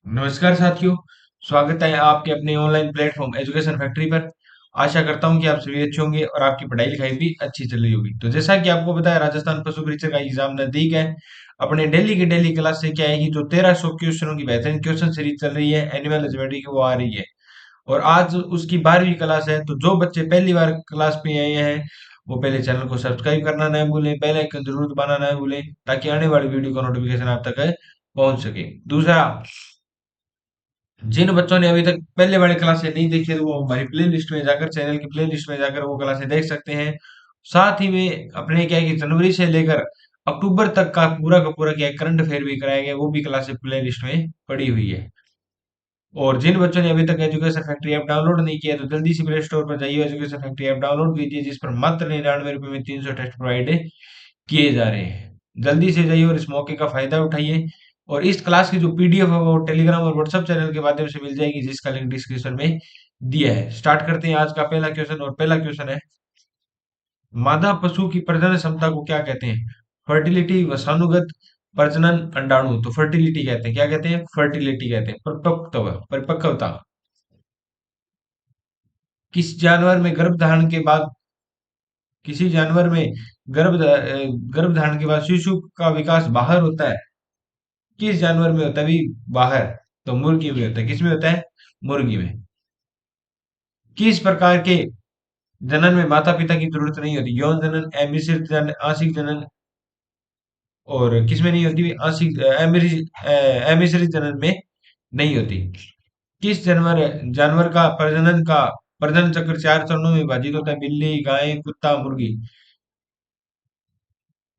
नमस्कार साथियों। स्वागत है आपके अपने ऑनलाइन प्लेटफॉर्म एजुकेशन फैक्ट्री पर। आशा करता हूं कि आप सभी अच्छे होंगे और आपकी पढ़ाई लिखाई भी अच्छी चल रही होगी। तो जैसा कि आपको पता है, राजस्थान पशु परीक्षा का एग्जाम नजदीक है। अपने डेली की डेली क्लास से क्या है कि जो 1300 क्वेश्चनों की बेहतरीन क्वेश्चन सीरीज चल रही है एनिमल हस्बेंड्री की, वो आ रही है। और आज उसकी 12वीं क्लास है। तो जो बच्चे पहली बार क्लास पे आए हैं, वो पहले चैनल को सब्सक्राइब करना ना भूलें, बेल आइकन जरूर दबाना ना भूलें, ताकि आने वाली वीडियो का नोटिफिकेशन आप तक पहुंच सके। दूसरा, जिन बच्चों ने अभी तक पहले वाली क्लासें नहीं देखी है, तो वो हमारी प्ले लिस्ट में जाकर, चैनल की प्ले लिस्ट में जाकर वो क्लासें देख सकते हैं। साथ ही में अपने क्या है कि जनवरी से लेकर अक्टूबर तक का पूरा क्या है, करंट अफेयर भी कराया गया, वो भी क्लासें प्ले लिस्ट में पड़ी हुई है। और जिन बच्चों ने अभी तक एजुकेशन फैक्ट्री ऐप डाउनलोड नहीं किया, तो जल्दी से प्ले स्टोर पर जाइए, एजुकेशन फैक्ट्री ऐप डाउनलोड कीजिए, जिस पर मात्र 99 रुपए में 300 टेस्ट प्रोवाइड किए जा रहे हैं। जल्दी से जाइए और इस मौके का फायदा उठाइए। और इस क्लास की जो पीडीएफ है, वो टेलीग्राम और व्हाट्सएप चैनल के माध्यम से मिल जाएगी, जिसका लिंक डिस्क्रिप्शन में दिया है। स्टार्ट करते हैं आज का पहला क्वेश्चन। और पहला क्वेश्चन है, मादा पशु की प्रजनन क्षमता को क्या कहते हैं? फर्टिलिटी, वसानुगत, प्रजनन, अंडाणु। तो फर्टिलिटी कहते हैं। क्या कहते हैं? फर्टिलिटी कहते हैं। परिपक्वता, परिपक्वता। किस जानवर में गर्भ धारण के बाद किसी जानवर में गर्भ धारण के बाद शिशु का विकास बाहर होता है? किस जानवर में होता है भी बाहर? तो मुर्गी में होता है। किस में होता है? मुर्गी में। किस प्रकार के जनन में माता पिता की जरूरत नहीं होती? यौन जनन, अमिश्रित जनन, आंशिक जनन। और किसमें नहीं होती? आंशिक अमिश्रित जनन में नहीं होती। किस जानवर जानवर का प्रजनन चक्र 4 चरणों में विभाजित होता है? बिल्ली, गाय, कुत्ता, मुर्गी।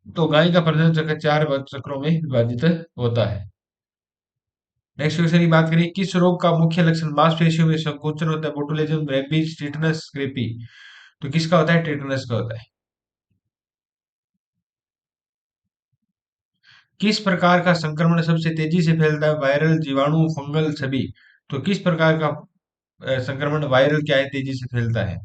तो गाय का प्रजनन चक्र 4 चक्रों में विभाजित होता है। नेक्स्ट क्वेश्चन की बात करें, किस रोग का मुख्य लक्षण मांसपेशियों में संकोचन होता है? Botulism, rabies, tetanus, scrapie. तो किसका होता है? टिटनस का होता है। किस प्रकार का संक्रमण सबसे तेजी से फैलता है? वायरल, जीवाणु, फंगल, सभी। तो किस प्रकार का संक्रमण वायरल क्या है, तेजी से फैलता है?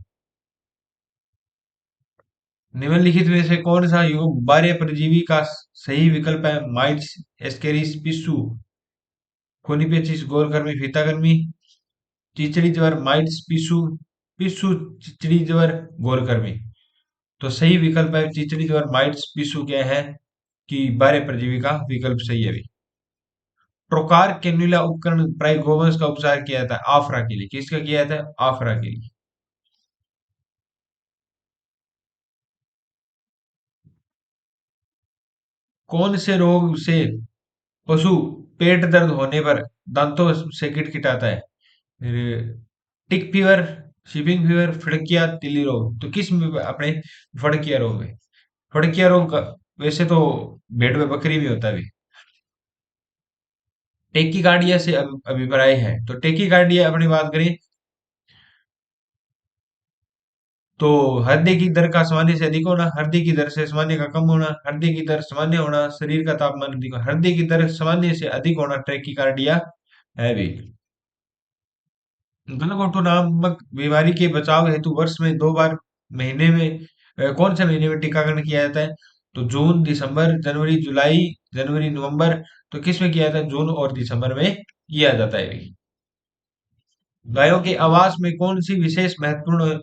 निम्नलिखित में से कौन सा युग बाह्य परजीवी का सही विकल्प है? माइट्स, एस्केरिस, पिस्सू, कोनिपेचिस, गोलकृमि, फीताकृमि, चिचड़ी ज्वर, माइट्स, पिस्सू, पिस्सू, चिचड़ी ज्वर, गोलकृमि। तो सही विकल्प है चिचड़ी ज्वर, माइट्स, पिस्सू। क्या है कि बाह्य परजीवी का विकल्प सही है अभी। ट्रोकार कैन्युला उपकरण प्राय गोवंश का उपचार किया जाता है आफरा के लिए। किसका किया जाता है? आफरा के लिए। कौन से रोग से पशु पेट दर्द होने पर दांतों से किटकिटाता है? टिक फीवर, शिपिंग फीवर, फड़किया, तिली रोग। तो किस में अपने फड़किया रोग है? फड़किया रोग का वैसे तो भेड़ में, बकरी में होता है अभी। टेकीकार्डिया से अभिप्राय है। तो टेकीकार्डिया अपनी बात करें, तो हृदय की दर का सामान्य से अधिक होना, हृदय की दर से सामान्य का कम होना, हृदय की दर सामान्य होना, शरीर का तापमान अधिक होना, हृदय की दर सामान्य से अधिक होना ट्रैकिकार्डिया है भी। गलघोटू नामक बीमारी के बचाव हेतु वर्ष में 2 बार महीने में कौन से महीने में टीकाकरण किया जाता है? तो जून, दिसंबर, जनवरी, जुलाई, जनवरी, नवंबर। तो किस में किया जाता है? जून और दिसंबर में किया जाता है। गायों के आवास में कौन सी विशेष महत्वपूर्ण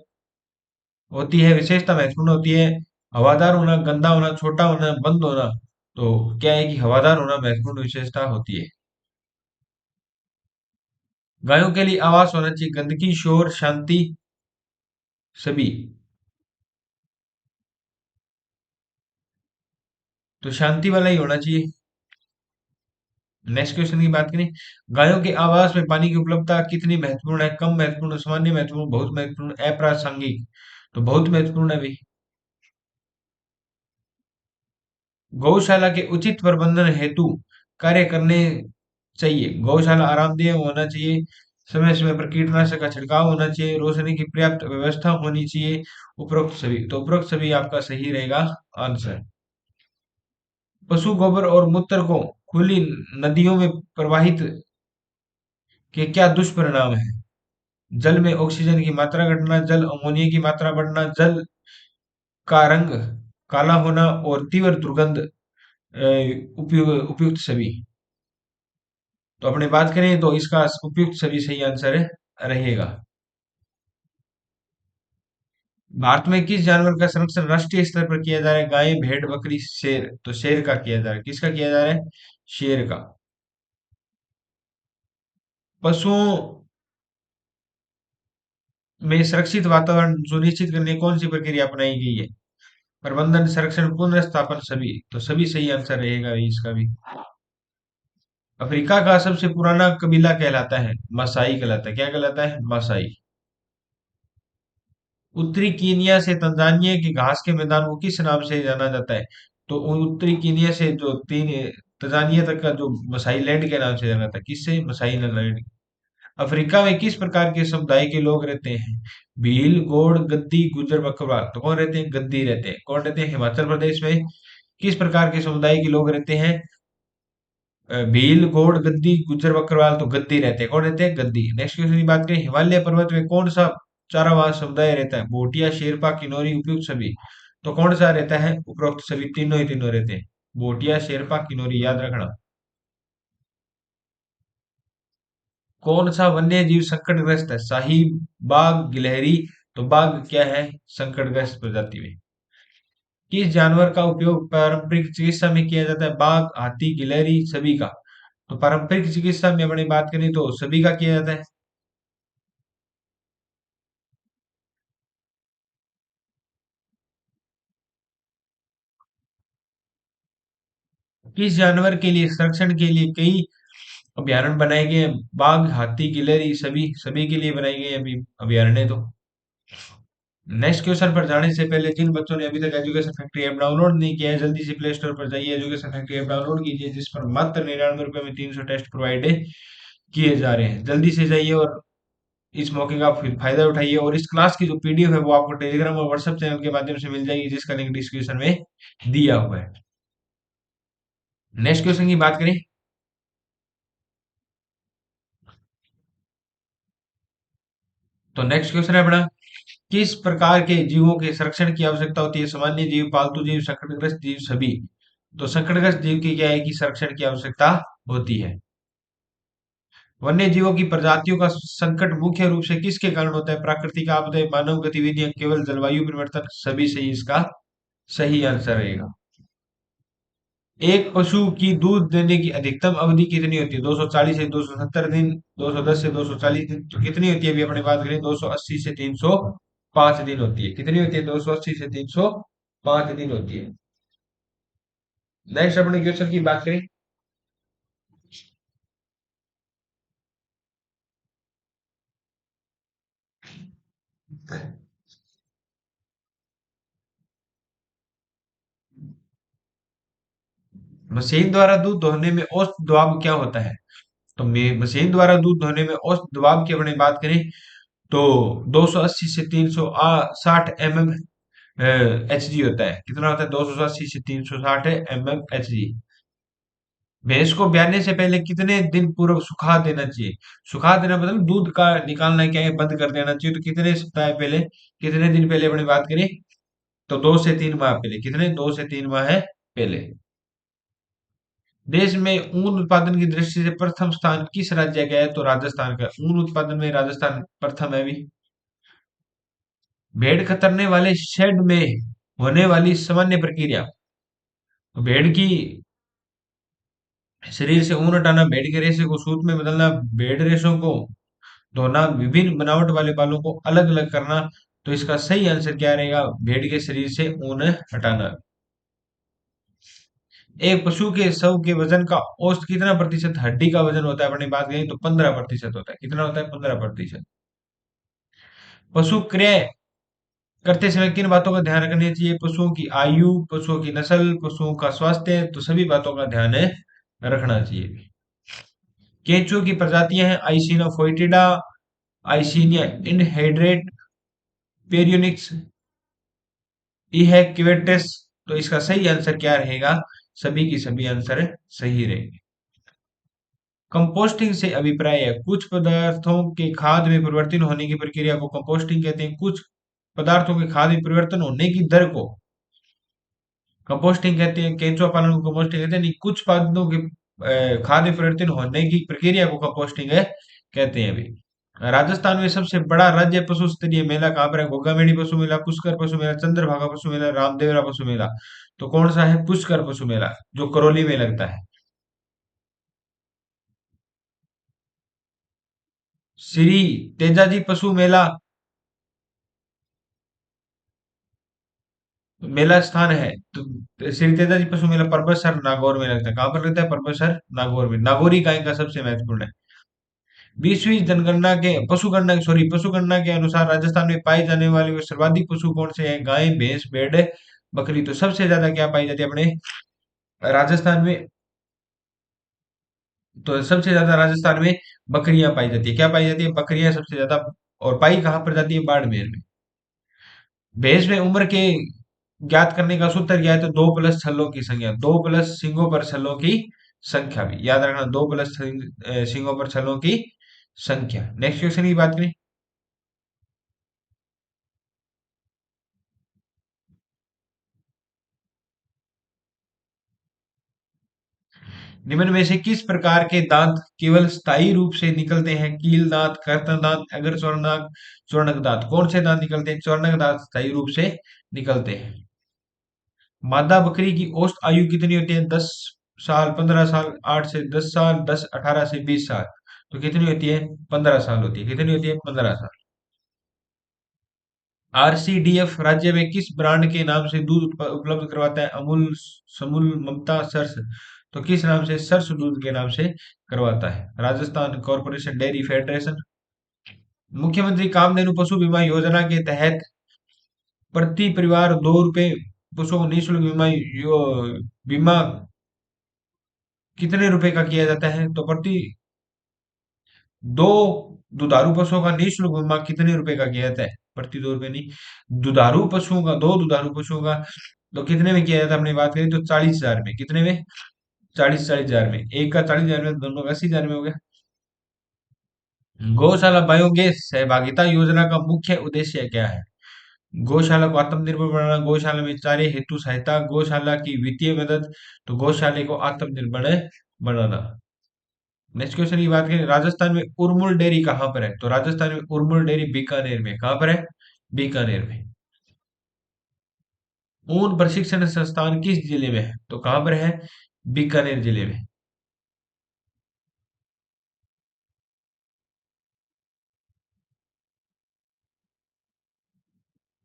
होती है, विशेषता महत्वपूर्ण होती है? हवादार होना, गंदा होना, छोटा होना, बंद होना। तो क्या है कि हवादार होना महत्वपूर्ण विशेषता होती है। गायों के लिए आवास होना चाहिए गंदगी, शोर, शांति, सभी। तो शांति वाला ही होना चाहिए। नेक्स्ट क्वेश्चन की बात करें, गायों के आवास में पानी की उपलब्धता कितनी महत्वपूर्ण है? कम महत्वपूर्ण, सामान्य महत्वपूर्ण, बहुत महत्वपूर्ण, अप्रासंगिक। तो बहुत महत्वपूर्ण है भाई। गौशाला के उचित प्रबंधन हेतु कार्य करने चाहिए। गौशाला आरामदेह होना चाहिए, समय समय पर कीटनाशक का छिड़काव होना चाहिए, रोशनी की पर्याप्त व्यवस्था होनी चाहिए, उपरोक्त सभी। तो उपरोक्त सभी आपका सही रहेगा आंसर। पशु गोबर और मूत्र को खुली नदियों में प्रवाहित के क्या दुष्परिणाम है? जल में ऑक्सीजन की मात्रा घटना, जल अमोनिया की मात्रा बढ़ना, जल का रंग काला होना, और तीव्र दुर्गंध। उपयुक्त सभी। तो अपने बात करें तो इसका उपयुक्त सभी सही आंसर रहेगा। भारत में किस जानवर का संरक्षण राष्ट्रीय स्तर पर किया जा रहा है? गाय, भेड़, बकरी, शेर। तो शेर का किया जा रहा है। किसका किया जा रहा है? शेर का। पशुओं में सुरक्षित वातावरण सुनिश्चित करने कौन सी प्रक्रिया अपनाई गई है? प्रबंधन, संरक्षण, पुनर्स्थापन, सभी। तो सभी सही आंसर रहेगा इसका भी। अफ्रीका का सबसे पुराना कबीला कहलाता है? मासाई कहलाता है। क्या कहलाता है? मासाई। उत्तरी कीनिया से तंजानिया के घास के मैदान को किस नाम से जाना जाता है? तो उत्तरी कीनिया से जो तीन तंजानिया तक का जो मसाई लैंड के नाम से जाना था, किससे? मसाई लैंड। अफ्रीका में किस प्रकार के समुदाय के लोग रहते हैं? भील, गोंड, गद्दी, गुज्जर, बकरवाल। तो कौन रहते हैं? गद्दी रहते हैं। कौन रहते हैं? हिमाचल प्रदेश में किस प्रकार के समुदाय के लोग रहते हैं? भील, गोंड, गद्दी, गुज्जर, बकरवाल। तो गद्दी रहते हैं। कौन रहते हैं? गद्दी। नेक्स्ट क्वेश्चन की बात करें, हिमालय पर्वत में कौन सा चारावास समुदाय रहता है? भोटिया, शेरपा, किन्नौरी, उपयुक्त सभी। तो कौन सा रहता है? उपरोक्त सभी। तीनों ही तीनों रहते हैं। भोटिया, शेरपा, किन्नौरी, याद रखना। कौन सा वन्य जीव संकटग्रस्त है? शाही बाघ, गिलहरी। तो बाघ क्या है? संकटग्रस्त प्रजाति में। किस जानवर का उपयोग पारंपरिक चिकित्सा में किया जाता है? बाघ, हाथी, गिलहरी, सभी का। तो पारंपरिक चिकित्सा में अपनी बात करें तो सभी का किया जाता है। किस जानवर के लिए संरक्षण के लिए कई अभयारण्य बनाए गए हैं? बाघ, हाथी, गिलहरी, सभी। सभी के लिए बनाए गए हैं अभी अभयारण्य तो। नेक्स्ट क्वेश्चन पर जाने से पहले जिन बच्चों ने अभी तक एजुकेशन फैक्ट्री ऐप डाउनलोड नहीं किया है, जल्दी से प्ले स्टोर पर जाइए, एजुकेशन फैक्ट्री ऐप डाउनलोड कीजिए, जिस पर मात्र 99 रुपए में 300 टेस्ट प्रोवाइड किए जा रहे हैं। जल्दी से जाइए और इस मौके का फायदा उठाइए। और इस क्लास की जो पीडीएफ है वो आपको टेलीग्राम और व्हाट्सएप चैनल के माध्यम से मिल जाएगी, जिसका लिंक डिस्क्रिप्शन में दिया हुआ है। नेक्स्ट क्वेश्चन की बात करें तो नेक्स्ट क्वेश्चन है अपना, किस प्रकार के जीवों के संरक्षण की आवश्यकता होती है? सामान्य जीव, पालतू जीव, संकटग्रस्त जीव, सभी। तो संकटग्रस्त जीव की क्या है कि संरक्षण की आवश्यकता होती है। वन्य जीवों की प्रजातियों का संकट मुख्य रूप से किसके कारण होता है? प्राकृतिक आपदा, मानव गतिविधियां, केवल जलवायु परिवर्तन, सभी सही इसका सही आंसर रहेगा। एक पशु की दूध देने की अधिकतम अवधि कितनी होती है? 240 से 270 दिन, 210 से 240 दिन। तो कितनी होती है? अभी अपनी बात करें 280 से 305 दिन होती है। कितनी होती है? 280 से 305 दिन होती है। नेक्स्ट अपने क्वेश्चन की बात करें मशीन द्वारा दूध दोहने में औसत दबाव क्या होता है? तो मशीन द्वारा दूध दोहने में औसत दबाव की अपने बात करें तो 280 से 360 एम एच जी होता है। कितना होता है? 280 से 360 एम एम एच जी। भैंस को ब्याने से पहले कितने दिन पूर्व सुखा देना चाहिए? सुखा देना मतलब दूध का निकालना क्या है? बंद कर देना चाहिए। तो कितने सप्ताह पहले, कितने दिन पहले अपनी बात करें तो 2 से 3 माह पहले। कितने? 2 से 3 माह है पहले। देश में ऊन उत्पादन की दृष्टि से प्रथम स्थान किस राज्य का है? तो राजस्थान का। ऊन उत्पादन में राजस्थान प्रथम है अभी। भेड़ कतरने वाले शेड में होने वाली सामान्य प्रक्रिया। तो भेड़ की शरीर से ऊन हटाना, भेड़ के रेशे को सूत में बदलना, भेड़ रेशों को धोना, विभिन्न बनावट वाले बालों को अलग अलग करना। तो इसका सही आंसर क्या रहेगा? भेड़ के शरीर से ऊन हटाना। एक पशु के शव के वजन का औसत कितना प्रतिशत हड्डी का वजन होता है? अपनी बात करें तो 15% होता है। कितना होता है? 15%। पशु क्रय करते समय किन बातों का ध्यान रखना चाहिए? पशुओं की आयु, पशुओं की नस्ल, पशुओं का स्वास्थ्य। तो सभी बातों का ध्यान रखना चाहिए। केंचुओं की प्रजातियां हैं आइसिना फोइटिडा, आइसिनिया इनहेड्रेट, पेरियोनिक्स, इहेक्विटेस। तो इसका सही आंसर क्या रहेगा? सभी की सभी आंसर सही रहेंगे। कंपोस्टिंग से अभिप्राय है कुछ पदार्थों के खाद में परिवर्तन होने की प्रक्रिया को कंपोस्टिंग कहते हैं। कुछ पदार्थों के खाद में परिवर्तन होने की दर को कंपोस्टिंग कहते हैं। केंचुआ पालन को कंपोस्टिंग कहते हैं। नहीं, कुछ पदार्थों के खाद्य परिवर्तन होने की प्रक्रिया को कंपोस्टिंग है कहते हैं अभी। राजस्थान में सबसे बड़ा राज्य पशु स्तरीय मेला कहाँ पर है? गोगामेड़ी पशु मेला, पुष्कर पशु मेला, चंद्रभागा पशु मेला, रामदेवरा पशु मेला। तो कौन सा है? पुष्कर पशु मेला, जो करौली में लगता है। श्री तेजाजी पशु मेला, मेला स्थान है तो श्री तेजाजी पशु मेला परबतसर नागौर में लगता है। कहाँ पर लगता है? परबतसर नागौर में। नागौरी गाय का सबसे महत्वपूर्ण है। 20वीं जनगणना के पशुगणना के अनुसार राजस्थान में पाई जाने वाले वे सर्वाधिक पशु कौन से हैं? गाय, भैंस, भेड़, बकरी। तो सबसे ज्यादा क्या पाई जाती है अपने राजस्थान में? तो सबसे ज्यादा राजस्थान में बकरियां पाई जाती है। क्या पाई जाती है? बकरियां सबसे ज्यादा। और पाई कहाँ पर जाती है? बाड़मेर में। भैंस में उम्र के ज्ञात करने का सूत्र क्या है? तो 2 प्लस छल्लों की संख्या, 2 प्लस सींगों पर छल्लों की संख्या भी याद रखना। 2 प्लस सींगों पर छल्लों की संख्या। नेक्स्ट क्वेश्चन की बात करें। निम्न में से किस प्रकार के दांत केवल स्थायी रूप से निकलते हैं? कील दांत, कर्तन दांत, अग्र स्वर्णक, स्वर्णक दांत। कौन से दांत निकलते हैं? स्वर्णक दांत स्थायी रूप से निकलते हैं। मादा बकरी की औसत आयु कितनी होती है? 10 साल, 15 साल, 8 से 10 साल, 10, 18 से 20 साल। तो कितनी होती है? 15 साल होती है। कितनी होती है? 15 साल। आरसीडीएफ राज्य में किस ब्रांड के नाम से दूध उपलब्ध करवाता है? अमूल, समूल, ममता, सर्स। तो किस नाम से? सर्स दूध के नाम से करवाता है। Rajasthan corporation dairy federation. मुख्यमंत्री कामधेनु पशु बीमा योजना के तहत प्रति परिवार ₹2 पशुओं को निःशुल्क बीमा कितने रुपए का किया जाता है? तो प्रति दो दुधारू पशुओं का निःशुल्क बीमा कितने रुपए का किया जाता है? प्रति ₹2 नहीं, दुधारू पशुओं का, दो दुधारू पशुओं का तो कितने में किया जाता है? अपनी बात करें तो 40,000 में। कितने में? 40,000 में। एक का 40,000 में, दोनों का 80,000 में हो गया। गौशाला बायोगैस सहभागिता योजना का मुख्य उद्देश्य क्या है? गौशाला को आत्मनिर्भर बनाना, गौशाला में चारे हेतु सहायता, गौशाला की वित्तीय मदद। तो गौशाले को आत्मनिर्भर बनाना। नेक्स्ट क्वेश्चन की बात करें। राजस्थान में उर्मुल डेयरी कहाँ पर है? तो राजस्थान में उर्मुल डेयरी बीकानेर में। कहाँ पर है? बीकानेर में। ऊन प्रशिक्षण संस्थान किस जिले में है? तो कहाँ पर है? बीकानेर जिले में।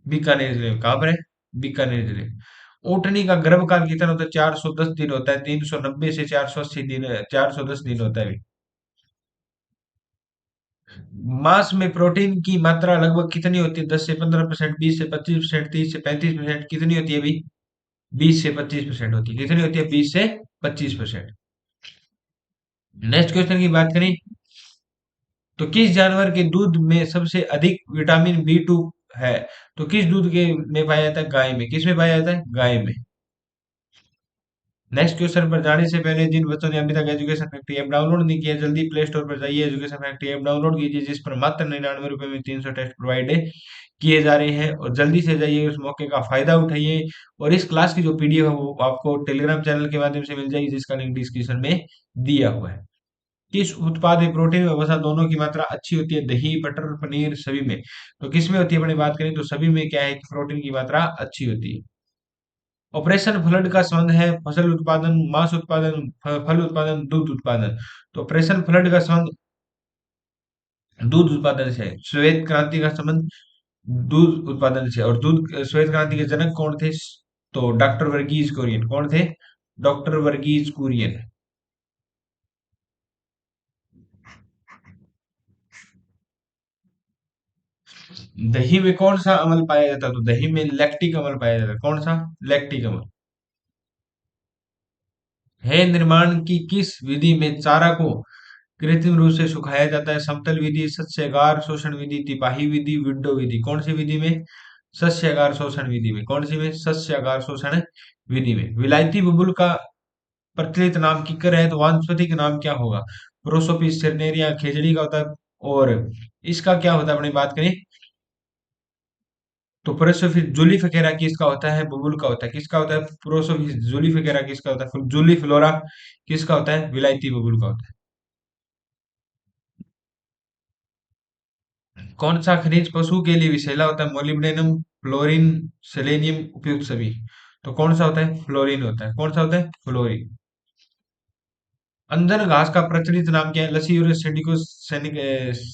बीकानेर जिले में। कहाँ पर है? बीकानेर जिले में। ऊँटनी का गर्भकाल कितना होता है? 410 दिन होता है। 390 से 480 दिन, 410 दिन होता है। मांस में प्रोटीन की मात्रा लगभग कितनी होती है? 10 से 15%, 20 से 25%, 30 से 35%। कितनी होती है अभी? 20 से 25% होती है। कितनी होती है? 20 से 25%। नेक्स्ट क्वेश्चन की बात करें तो किस जानवर के दूध में सबसे अधिक विटामिन B2 है? तो किस दूध के में पाया जाता है? गाय में। किस में पाया जाता है? गाय में। नेक्स्ट क्वेश्चन पर जाने से पहले जिन बच्चों ने अभी तक एजुकेशन फैक्ट्री ऐप डाउनलोड नहीं किया, जल्दी प्ले स्टोर पर जाइए, एजुकेशन फैक्ट्री ऐप डाउनलोड कीजिए, जिस पर मात्र ₹99 में 300 टेस्ट प्रोवाइड किए जा रहे हैं। और जल्दी से जाइए, उस मौके का फायदा उठाइए। और इस क्लास की जो पीडीएफ है वो आपको टेलीग्राम चैनल के माध्यम से मिल जाएगी, जिसका लिंक डिस्क्रिप्शन में दिया हुआ है। किस उत्पाद में प्रोटीन और वसा दोनों की मात्रा अच्छी होती है? दही, बटर, पनीर, सभी में। तो किसमें होती है? अपनी बात करें तो सभी में क्या है कि प्रोटीन की मात्रा अच्छी होती है। ऑपरेशन फ्लड का संबंध है फसल उत्पादन, मांस उत्पादन, फल उत्पादन, दूध उत्पादन। तो ऑपरेशन फ्लड का संबंध दूध उत्पादन से है। श्वेत क्रांति का संबंध दूध उत्पादन से। और श्वेत क्रांति के जनक कौन थे? तो डॉक्टर वर्गीज कुरियन। कौन थे? डॉक्टर वर्गीज कुरियन। दही में कौन सा अम्ल पाया जाता है? तो दही में लैक्टिक अम्ल पाया जाता है। कौन सा? लैक्टिक अम्ल। है निर्माण की किस विधि में चारा को कृत्रिम रूप से सुखाया जाता है? समतल विधि, शस्यागार शोषण विधि, तिपाही विधि, विंडो विधि। कौन सी विधि में? शस्यागार शोषण विधि में। कौन सी में? शस्यागार शोषण विधि में। विलायती बबूल का प्रचलित नाम किकर है, तो वानस्पतिक नाम क्या होगा? प्रोसोपिस सिरनेरिया खेजड़ी का होता है। और इसका क्या होता है? अपनी बात करें तो प्रोसोफिस जूलिफिकेरा किसका होता है? बुबुल का होता है। किसका होता है? प्रोसोफिस जूलिफिकेरा किसका होता है? जूलीफ्लोरा किसका होता है? विलायती बबूल का होता है। कौन सा खनिज पशु के लिए विषैला होता है? मोलिब्डेनम, फ्लोरीन, सेलेनियम, उपयुक्त सभी। तो कौन सा होता है? फ्लोरीन होता है। कौन सा होता है? फ्लोरीन। अंजन घास का प्रचलित नाम क्या है? लसीयूरस सेडिकोस,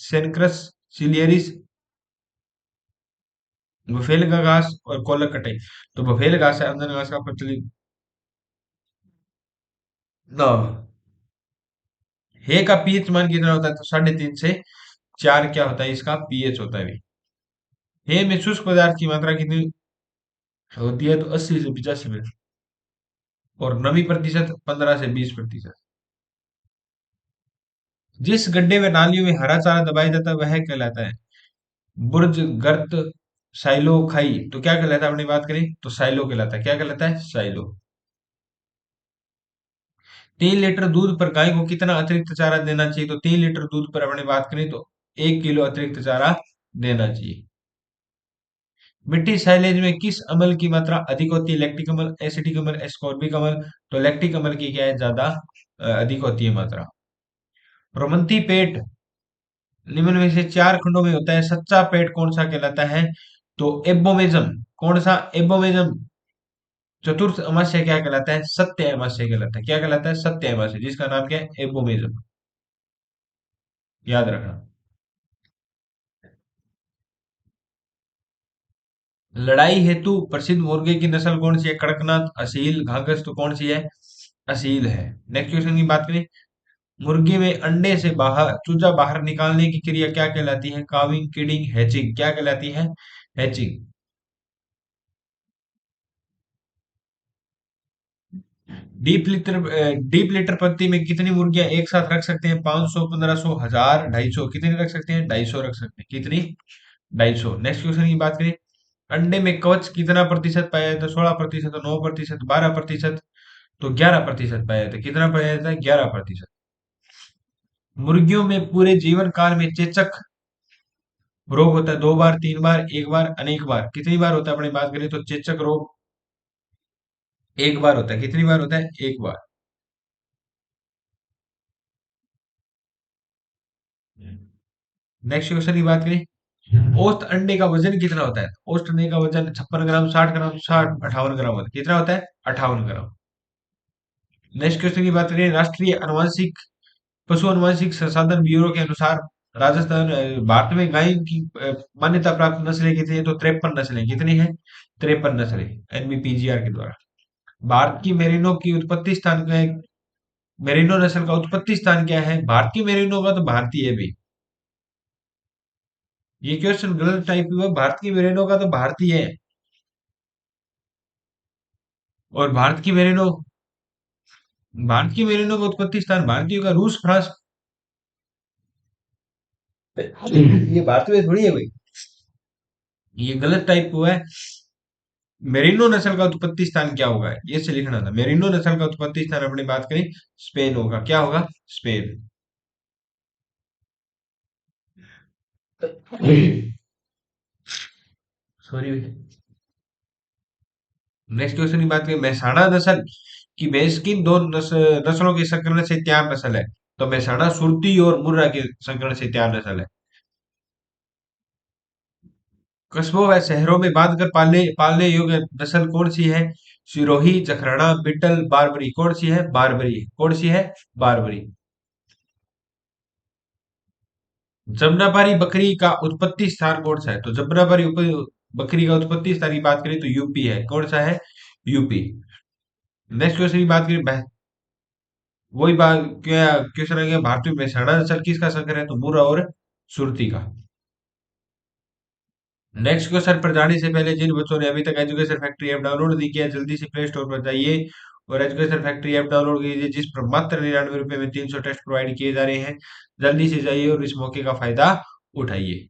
सेनक्रस, सिलियरिस, बफेल का घास और कोलक कटाई। तो बफेल घास है अंजन घास का प्रचलित नाम। हे का पीएच मान कितना होता है? तो 3.5 से 4 क्या होता है इसका? पीएच होता है भी। हे में शुष्क पदार्थ की मात्रा कितनी होती है? तो 80 से 85 और नमी प्रतिशत 15 से 20%। जिस गड्ढे में नालियों में हरा चारा दबाया जाता है वह कहलाता है? बुर्ज, गर्त, साइलो, खाई। तो क्या कहलाता है? अपनी बात करें तो साइलो कहलाता है। क्या कहलाता है? साइलो। 3 लीटर दूध पर गाय को कितना अतिरिक्त चारा देना चाहिए? तो 3 लीटर दूध पर अपनी बात करें तो 1 किलो अतिरिक्त चारा देना चाहिए। मिट्टी साइलेज में किस अम्ल की मात्रा अधिक होती है? लैक्टिक अम्ल, एसिटिक अम्ल, एस्कॉर्बिक अम्ल। तो लैक्टिक अम्ल की क्या है? ज्यादा अधिक होती है मात्रा। रोमंती पेट निम्न में से 4 खंडों में होता है, सच्चा पेट कौन सा कहलाता है? तो एबोमेजम। कौन सा? एबोमेजम। चतुर्थ अमावस्या क्या कहलाता है? सत्य अमावस्या कहलाता है। क्या कहलाता है? सत्य अमावस्या, जिसका नाम क्या है? एबोमेजम। याद रखना। लड़ाई हेतु प्रसिद्ध मुर्गे की नस्ल कौन सी है? कड़कनाथ, असील, घाघस। तो कौन सी है? असील है। नेक्स्ट क्वेश्चन की बात करें। मुर्गी में अंडे से बाहर चूजा बाहर निकालने की क्रिया क्या कहलाती है? Calving, kidding, hatching. क्या कहलाती है? हैचिंग। डीप लिटर पत्ती में कितनी मुर्गियां एक साथ रख सकते हैं? 500, 1500, 1000, 250। कितनी रख सकते हैं? 250 रख सकते हैं। कितनी? 250। नेक्स्ट क्वेश्चन की बात करें। अंडे में कवच कितना प्रतिशत पाया जाता है? 16%, 9%, 12%। तो 11% पाया जाता है। कितना पाया जाता है? 11%। मुर्गियों में पूरे जीवन काल में चेचक रोग होता है 2 बार, 3 बार, 1 बार, अनेक बार। कितनी बार होता है? अपनी बात करें तो चेचक रोग 1 बार होता है। कितनी बार होता है? 1 बार। नेक्स्ट क्वेश्चन की बात करें। औसत अंडे का वजन कितना होता है? औसत अंडे का वजन 56 ग्राम, 60 ग्राम, 58 ग्राम होता है। कितना होता है? 58 ग्राम। नेक्स्ट क्वेश्चन की बात करें। राष्ट्रीय अनुवांशिक पशु अनुवांशिक संसाधन ब्यूरो के अनुसार राजस्थान भारत में गाय की मान्यता प्राप्त नस्लें कितनी है? तो 53 नस्लें। कितनी है? 53 नस्लें एनबीपीजीआर के द्वारा। भारत की मेरिनो की उत्पत्ति स्थान क्या है? मेरिनो नस्ल का उत्पत्ति स्थान क्या है? भारत की मेरिनो का तो भारतीय है भी। ये क्वेश्चन गलत टाइप हुआ। भारत की मेरिनो का तो भारतीय है। और भारत की मेरिनो का उत्पत्ति स्थान भारतीय का रूस, फ्रांस। ये भारत में थोड़ी है भाई। ये गलत टाइप हुआ है। मेरिनो नस्ल का उत्पत्ति स्थान क्या होगा? ये से लिखना था। मेरिनो नस्ल का उत्पत्ति स्थान अपनी बात करें स्पेन होगा। क्या होगा? स्पेन। सॉरी। नेक्स्ट क्वेश्चन की बात करें। मेहसाणा नस्ल की भैंस किन दो नस्लों के संकरण से तैयार नस्ल है? तो मेहसाणा सुरती और मुर्रा के संकरण से तैयार नस्ल है। कस्बों व शहरों में बांधकर पालने योग्य नस्ल कौन सी है? सिरोही, जखराना, बिट्टल, बारबरी। कौन सी है? बारबरी। कौन सी है? बारबरी। जमुनापारी बकरी का उत्पत्ति स्थान कौन सा है? तो जमुनापारी बकरी का उत्पत्ति स्थान की बात करें तो यूपी है। कौन सा है? यूपी। नेक्स्ट क्वेश्चन की बात करें। वही बात क्या क्वेश्चन आ गया। भारतीय मेहसाणा नस्ल किसका संकर है? तो मुर्रा और सुरती का। नेक्स्ट क्वेश्चन पर जाने से पहले जिन बच्चों ने अभी तक एजुकेशन फैक्ट्री ऐप डाउनलोड नहीं किया जल्दी से प्ले स्टोर पर जाइए और एजुकेशन फैक्ट्री ऐप डाउनलोड कीजिए, जिस पर मात्र 99 रुपए में 300 टेस्ट प्रोवाइड किए जा रहे हैं। जल्दी से जाइए और इस मौके का फायदा उठाइए।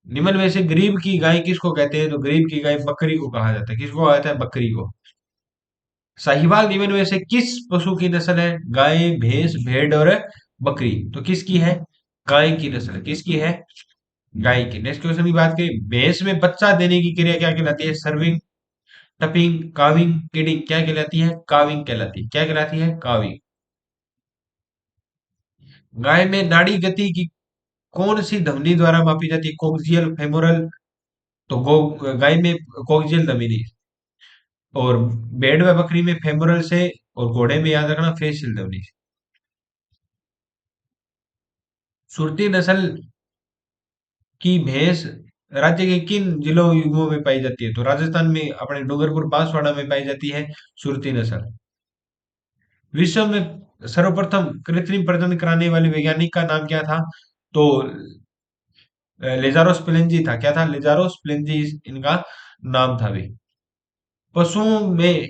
निम्न में से गरीब की गाय किसको कहते हैं? तो गरीब की गाय बकरी को कहा जाता है। किसको कहा जाता है? बकरी को। साहिवाल निम्न में से किस पशु की नस्ल है? गाय, भैंस, भेड़ और बकरी। तो किसकी है? गाय की नस्ल। किसकी है? गाय की। नेक्स्ट क्वेश्चन की बात करें, भैंस में बच्चा देने की क्रिया क्या कहलाती है? Serving, tupping, calving, kidding. क्या कहलाती है? काविंग कहलाती है। क्या कहलाती है? काविंग। गाय में नाड़ी गति की कौन सी धमनी द्वारा मापी जाती है? कोक्सियल, फेमोरल। तो गो गाय में कोक्सियल धमनी, और भेड़ व बकरी में फेमोरल से, और घोड़े में याद रखना फेसियल धमनी से। सुरती नस्ल की भैंस राज्य के किन जिलों युगों में पाई जाती है? तो राजस्थान में अपने डूंगरपुर बांसवाड़ा में पाई जाती है सुरती नस्ल। विश्व में सर्वप्रथम कृत्रिम प्रजनन कराने वाले वैज्ञानिक का नाम क्या था? तो लेजारो स्प्लेंजी था। क्या था? लेजारो स्प्लेंजी इनका नाम था भी। पशुओं में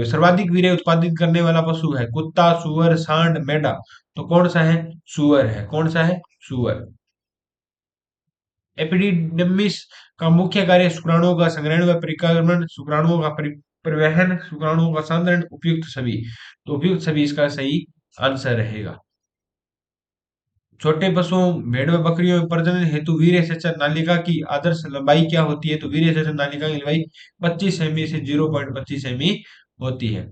सर्वाधिक वीर्य उत्पादित करने वाला पशु है? कुत्ता, सुअर, सांड, मेंढा। तो कौन सा है? सुअर है। कौन सा है? सुअर। एपिडिडर्मिस का मुख्य कार्य शुक्राणुओं का संग्रहण व परिक्रमण, शुक्राणुओं का परिवहन, शुक्राणुओं का सांद्रण, उपयुक्त सभी। तो उपयुक्त सभी इसका सही आंसर रहेगा। छोटे पशुओं भेड़ व बकरियों में प्रजनन हेतु वीर्य सेचन नालिका की आदर्श लंबाई क्या होती है? तो वीर्य सेचन नालिका की लंबाई 25 सेमी से 0.25 सेमी होती है।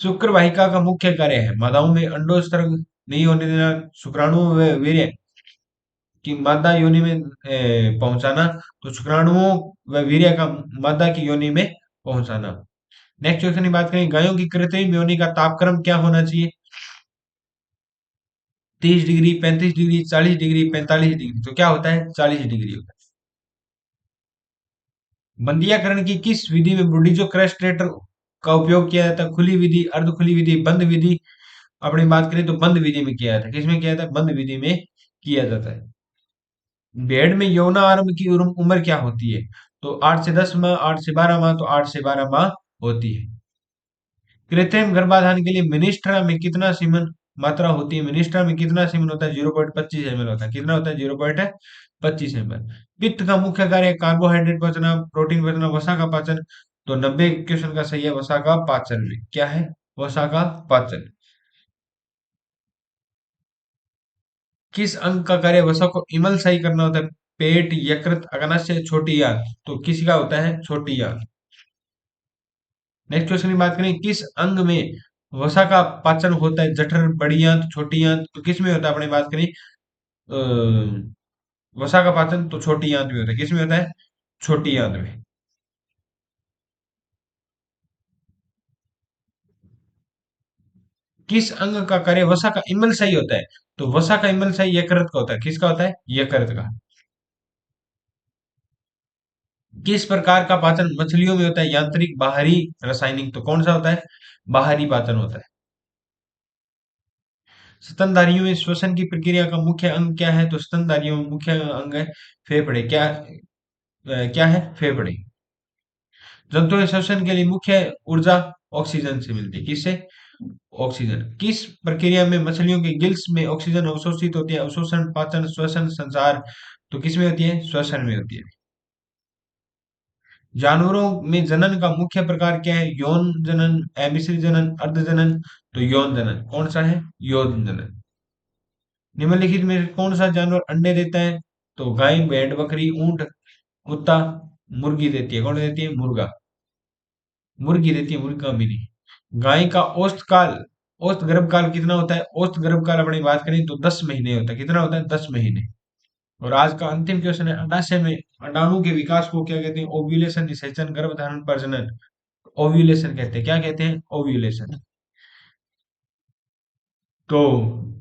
शुक्र वाहिका का मुख्य कार्य है मादाओं में अंडोत्सर्ग नहीं होने देना, शुक्राणुओं व वीर्य की मादा योनि में पहुंचाना। तो शुक्राणुओं व वीर्य का मादा की योनि में पहुंचाना। नेक्स्ट क्वेश्चन की बात करें, गायों की कृत्रिम योनि का तापक्रम क्या होना चाहिए? 30 डिग्री, 35 डिग्री, 40 डिग्री, 45 डिग्री। तो क्या होता है? 40 डिग्री होता है। बंधियाकरण की किस विधि में ब्रूडिजो क्रस्टेटर का उपयोग किया जाता है? खुली विधि, अर्ध खुली विधि, बंद विधि। अपनी बात करें तो बंद विधि में किया जाता है। किसमें किया जाता है? बंद विधि में किया जाता है। भेड़ में यौन आरंभ की उम्र क्या होती है? तो 8 से 10 माह, 8 से 12 माह। तो 8 से 12 माह होती है। कृत्रिम गर्भाधान के लिए मिनिस्ट्रा में कितना सीमन मात्रा होती है? मिनिस्ट्रा में कितना सीमन होता है? 0.25 ml होता है। कितना होता है? 0.25 ml। पित्त का मुख्य कार्य कार्बोहाइड्रेट पचना, प्रोटीन पचना, वसा का पाचन। तो 90 क्वेश्चन का सही है वसा का पाचन में। क्या है? वसा का पाचन। किस अंग का कार्य वसा को इमल सही करना होता है? पेट, यकृत, अग्नाशय, छोटी आंत। तो किसका होता है? छोटी आंत। नेक्स्ट क्वेश्चन की बात करें, किस अंग में वसा का पाचन होता है? जठर, बड़ी आंत, छोटी आंत। तो किस में होता है? अपने बात करें वसा का पाचन तो छोटी आंत में होता है। किस में होता है? छोटी आंत में। किस अंग का कार्य वसा का इमल सही होता है? तो वसा का इमल सही यकृत का होता है। किसका होता है? यकृत का। किस प्रकार का पाचन मछलियों में होता है? यांत्रिक, बाहरी, रासायनिक। तो कौन सा होता है? बाहरी पाचन होता है। स्तनधारियों में श्वसन की प्रक्रिया का मुख्य अंग क्या है? तो स्तनधारियों में मुख्य अंग है फेफड़े। क्या है? फेफड़े। जंतुओं के श्वसन के लिए मुख्य ऊर्जा ऑक्सीजन से मिलती है। किससे? ऑक्सीजन। किस प्रक्रिया में मछलियों के गिल्स में ऑक्सीजन अवशोषित होती है? अवशोषण, पाचन, श्वसन, संचार। तो किस में होती है? श्वसन में होती है। जानवरों में जनन का मुख्य प्रकार क्या है? यौन जनन, अमिश्रित जनन, अर्ध जनन। तो यौन जनन। कौन सा है? यौन जनन। निम्नलिखित में से कौन सा जानवर अंडे देता है? तो गाय, भेड़, बकरी, ऊंट, कुत्ता। मुर्गी देती है। कौन देती है? मुर्गा। मुर्गी देती है, मुर्गा भी नहीं। गाय का औसत काल, औसत गर्भकाल कितना होता है? औसत गर्भकाल अपनी बात करें तो 10 महीने होता है। कितना होता है? 10 महीने। और आज का अंतिम क्वेश्चन है, अंडाशय में अंडाणु के विकास को क्या कहते हैं? ओव्यूलेशन, निषेचन, गर्भधारण, प्रजनन। ओव्यूलेशन कहते हैं। क्या कहते हैं? ओव्यूलेशन। तो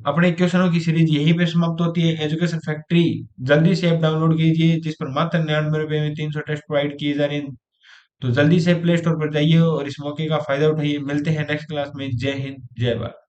अपने क्वेश्चनों की सीरीज यहीं पे समाप्त होती है। एजुकेशन फैक्ट्री जल्दी से ऐप डाउनलोड कीजिए, जिस पर मात्र 99 रुपए में 300 टेस्ट प्रोवाइड किए जा रहे हैं। तो जल्दी से प्ले स्टोर पर जाइए और इस मौके का फायदा उठाइए। मिलते हैं नेक्स्ट क्लास में। जय हिंद, जय भारत।